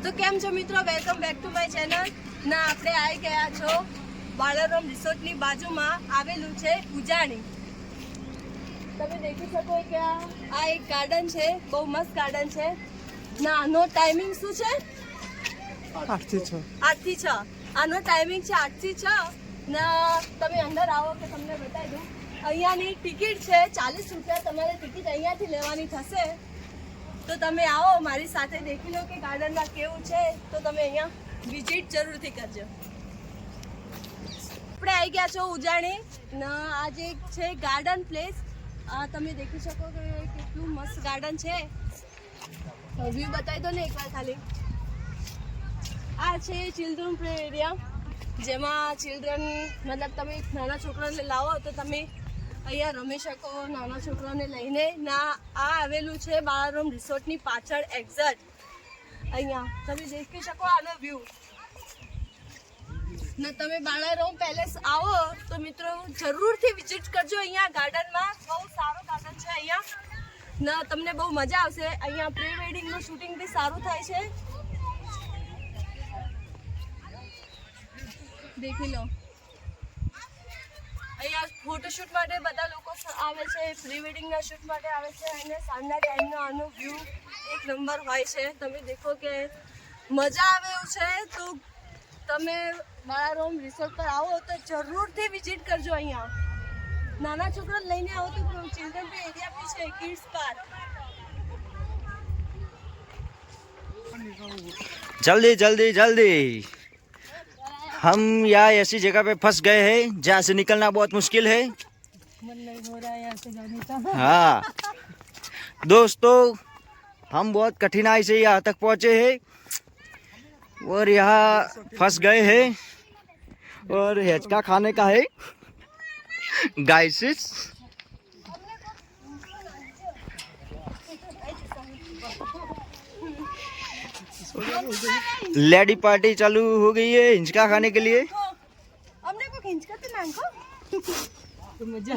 તો કેમ છો મિત્રો, welcome back to my channel. ના આપણે આવી ગયા છો બાલારામ રિસોર્ટની બાજુમાં આવેલું છે ઉજાણી. તમે દેખી શકો કે આ એક ગાર્ડન છે, બહુ મસ્ત ગાર્ડન છે. ના આનો ટાઈમિંગ શું છે? 8 થી 6. 8 થી 6 આનો ટાઈમિંગ છે, 8 થી 6. ના તમે અંદર આવો કે તમને બતાવી દઉં. અહીંયાની ટિકિટ છે 40 રૂપિયા. તમારે ટિકિટ અહીંયાથી લેવાની થશે. તો તમે આવો, મારી સાથે દેખી લો કે ગાર્ડનમાં કેવું છે. તો તમે અહીંયા વિઝિટ જરૂરથી કરજો. આપણે આવી ગયા છો ઉજાણી. આ જે છે ગાર્ડન પ્લેસ, તમે દેખી શકો કે કેટલું મસ્ત ગાર્ડન છે. વ્યૂ બતાવી દો ને એકવાર ખાલી. આ છે ચિલ્ડ્રન પ્લે એરિયા, જેમાં ચિલ્ડ્રન મતલબ તમે નાના છોકરાને લાવો તો તમે અહીંયા રમી શકો નાના છોકરાઓને લઈને. ના આ આવેલું છે બાલારામ રિસોર્ટની પાછળ એક્ઝેક્ટ. અહીંયા તમે દેખી શકો આનો વ્યૂ. ને તમે બાલારામ પેલેસ આવો તો મિત્રો જરૂરથી વિઝિટ કરજો. અહીંયા ગાર્ડનમાં બહુ સારું ગાર્ડન છે. અહીંયા ના તમને બહુ મજા આવશે. અહીંયા પ્રી વેડિંગનું શૂટિંગ બી સારું થાય છે. દેખી લો, અહીંયા ફોટોશૂટ માટે બધા લોકો આવે છે, પ્રી વેડિંગના શૂટ માટે આવે છે. અને સાંજના ટાઈમનો આનો વ્યૂ એક નંબર હોય છે. તમે દેખો કે મજા આવે એવું છે. તો તમે બાલારામ રિસોર્ટ પર આવો તો જરૂરથી વિઝિટ કરજો. અહીંયા નાના છોકરાને લઈને આવો તો ચિલ્ડ્રન પ્લે એરિયા બી છે, કિડ્સ પાર્ક. जल्दी जल्दी जल्दी, हम यहाँ ऐसी जगह पे फंस गए हैं जहाँ से निकलना बहुत मुश्किल है. मन नहीं हो रहा है यहाँ से जाने का. हाँ दोस्तों, हम बहुत कठिनाई से यहाँ तक पहुँचे हैं और यहाँ फंस गए हैं. और हेचका खाने का है गाइस. लेडी पार्टी चालू हो गई है हिंचका खाने के लिए. हमने को हिंचका तो मांगो तो मजा.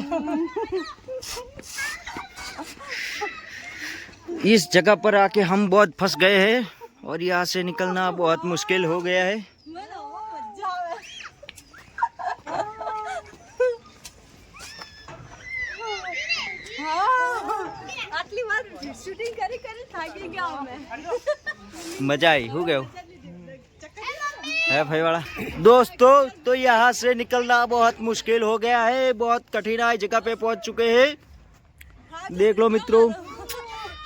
इस जगह पर आके हम बहुत फंस गए हैं और यहाँ से निकलना बहुत मुश्किल हो गया है. आटली बार शूटिंग करी करी थाकी गया मैं. मजा आई हो गया है भाई वाला. दोस्तों तो यहाँ से निकलना बहुत मुश्किल हो गया है. बहुत कठिनाई जगह पे पहुँच चुके हैं. देख लो मित्रों,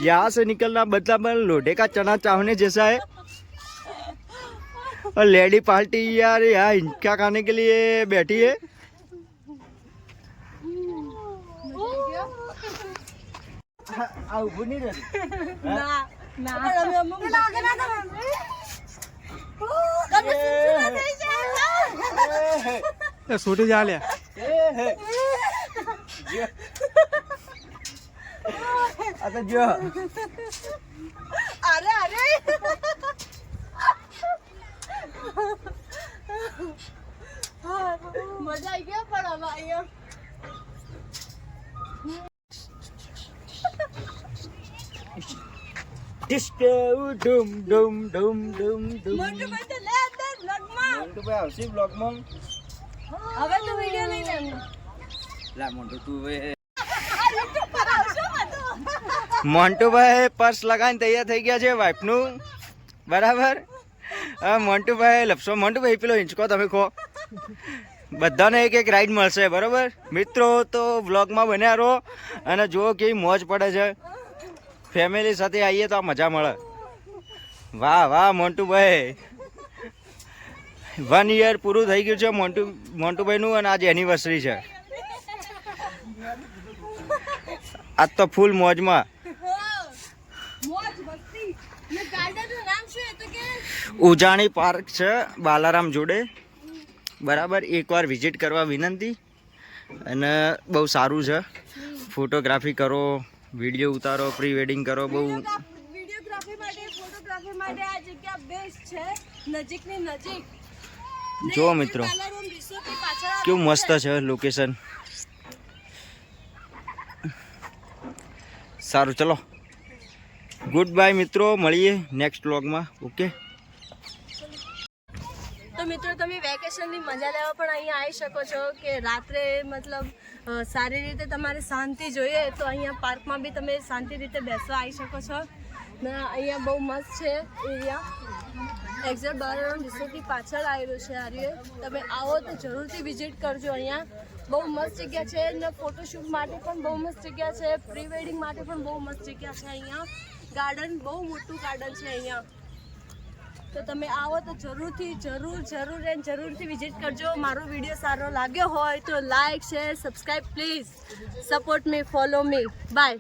यहाँ से निकलना मतलब लोढ़े का चना चावने जैसा है. और लेडी पार्टी यार यहाँ हिंचका खाने के लिए बैठी है. छोटे जा लिया. आता जो अरे अरे मजा आई गया पर अब आई. डिस्को डूम डूम डूम डूम डूम. મોટું ભાઈ તો લે અંદર બ્લોગમાં. મોન્ટુ ભાઈ આવશે બ્લોગમાં. હવે તો વિડિયો નહીં લેવાનો. લા મોન્ટુ તું હવે યુટ્યુબ પર આવશો બધું. મોન્ટુ ભાઈ પર્સ લગાવીને તૈયાર થઈ ગયા છે વાઈફનું. બરાબર. હા મોન્ટુ ભાઈ લપસો. મોન્ટુ ભાઈ પેલો હિંચકો તમે ખો. બધાને એક એક રાઈડ મળશે. બરાબર મિત્રો, તો વ્લોગમાં બન્યા રહો અને જુઓ કેવી મોજ પડે છે. ફેમિલી સાથે આવીએ તો આ મજા મળે. વાહ વાહ મોન્ટુભાઈ, 1 યર પૂરું થઈ ગયું છે મોન્ટુભાઈનું અને આજે એનિવર્સરી છે. આજ તો ફૂલ મોજમાં. મોજ મસ્તી. ને ગાર્ડનનું નામ શું હતું કે? ઉજાણી પાર્ક છે બાલારામ જોડે. બરાબર, એકવાર વિઝિટ કરવા વિનંતી. અને બહુ સારું છે. ફોટોગ્રાફી કરો, વિડીયો ઉતારો, પ્રી વેડિંગ કરો. બહુ વિડીયોગ્રાફી માટે, ફોટોગ્રાફી માટે આ જગ્યા બેસ્ટ છે. નજીકની નજીક. જો મિત્રો બાલારામ રિસોર્ટની પાછળ કેવું મસ્ત છે લોકેશન. સારું ચલો ગુડ બાય મિત્રો, મળીએ નેક્સ્ટ વ્લોગમાં. ઓકે. તો મિત્રો તમે વેકેશનની મજા લેવા પણ અહીંયા આવી શકો છો કે રાત્રે મતલબ સારી રીતે તમારે શાંતિ જોઈએ તો અહીંયા પાર્કમાં બી તમે શાંતિ રીતે બેસવા આવી શકો છો ને અહીંયા બહુ મસ્ત છે એરિયા એક્ઝેક્ટ બારણ રિસોર્ટની પાછળ આવેલું છે આર્ય તમે આવો તો જરૂરથી વિઝિટ કરજો અહીંયા બહુ મસ્ત જગ્યા છે ને ફોટોશૂટ માટે પણ બહુ મસ્ત જગ્યા છે પ્રી વેડિંગ માટે પણ બહુ મસ્ત જગ્યા છે અહીંયા ગાર્ડન બહુ મોટું ગાર્ડન છે અહીંયા તો તમે આવો તો જરૂરથી વિઝિટ કરજો મારો વિડીયો સારો લાગ્યો હોય તો like share subscribe please support me follow me by